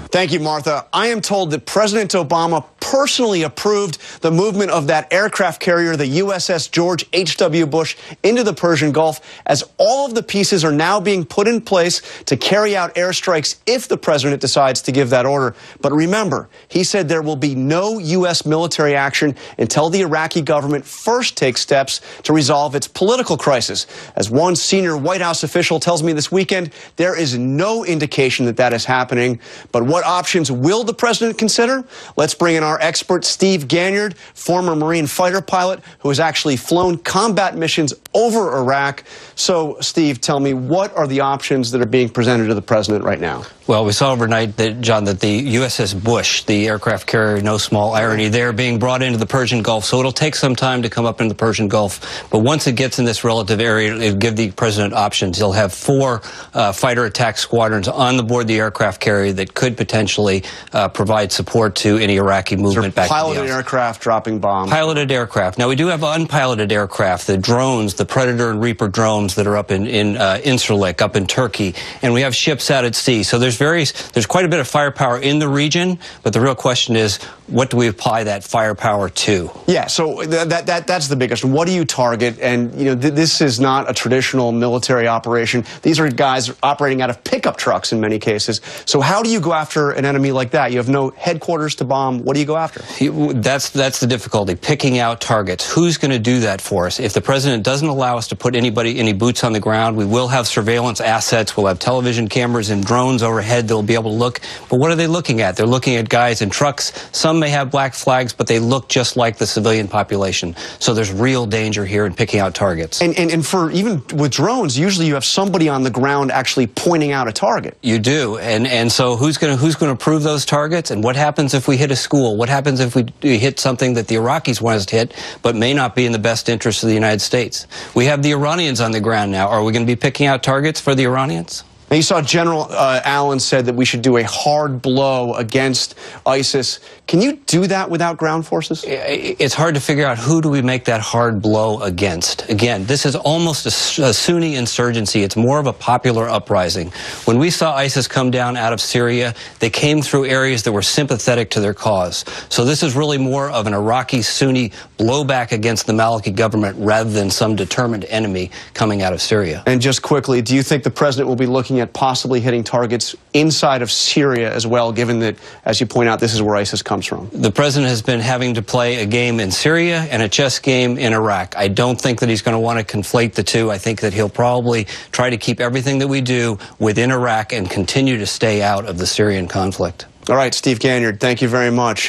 Thank you, Martha. I am told that President Obama personally approved the movement of that aircraft carrier, the USS George H.W. Bush, into the Persian Gulf, as all of the pieces are now being put in place to carry out airstrikes if the president decides to give that order. But remember, he said there will be no U.S. military action until the Iraqi government first takes steps to resolve its political crisis. As one senior White House official tells me this weekend, there is no indication that that is happening. But what options will the president consider? Let's bring in our expert, Steve Ganyard, former Marine fighter pilot who has actually flown combat missions over Iraq. So, Steve, tell me, what are the options that are being presented to the president right now? Well, we saw overnight that, John, that the USS Bush, the aircraft carrier, no small irony there, being brought into the Persian Gulf. So it'll take some time to come up into the Persian Gulf. But once it gets in this relative area, it'll give the president options. He'll have 4 fighter attack squadrons on the board the aircraft carrier that could potentially provide support to any Iraqi movement back to the piloted aircraft dropping bombs. Piloted aircraft. Now, we do have unpiloted aircraft, the drones, the Predator and Reaper drones that are up in Incirlik, up in Turkey. And we have ships out at sea. So there's quite a bit of firepower in the region, but the real question is, what do we apply that firepower to? Yeah, so that's the biggest. What do you target? And, you know, this is not a traditional military operation. These are guys operating out of pickup trucks in many cases. So how do you go after an enemy like that? You have no headquarters to bomb. What do you go after? That's the difficulty, picking out targets. Who's going to do that for us? If the president doesn't allow us to put any boots on the ground, we will have surveillance assets. We'll have television cameras and drones overhead. They'll be able to look. But what are they looking at? They're looking at guys in trucks. Some may have black flags, but they look just like the civilian population. So there's real danger here in picking out targets. And for even with drones, usually you have somebody on the ground actually pointing out a target. You do. And so who's going to approve those targets? And what happens if we hit a school? What happens if we hit something that the Iraqis want us to hit, but may not be in the best interest of the United States? We have the Iranians on the ground now. Are we going to be picking out targets for the Iranians? Now, you saw General Allen said that we should do a hard blow against ISIS. Can you do that without ground forces? It's hard to figure out who do we make that hard blow against. Again, this is almost a Sunni insurgency. It's more of a popular uprising. When we saw ISIS come down out of Syria, they came through areas that were sympathetic to their cause. So this is really more of an Iraqi Sunni blowback against the Maliki government rather than some determined enemy coming out of Syria. And just quickly, do you think the president will be looking at possibly hitting targets inside of Syria as well, given that, as you point out, this is where ISIS comes from? The president has been having to play a game in Syria and a chess game in Iraq. I don't think that he's going to want to conflate the two. I think that he'll probably try to keep everything that we do within Iraq and continue to stay out of the Syrian conflict. All right, Steve Ganyard, thank you very much.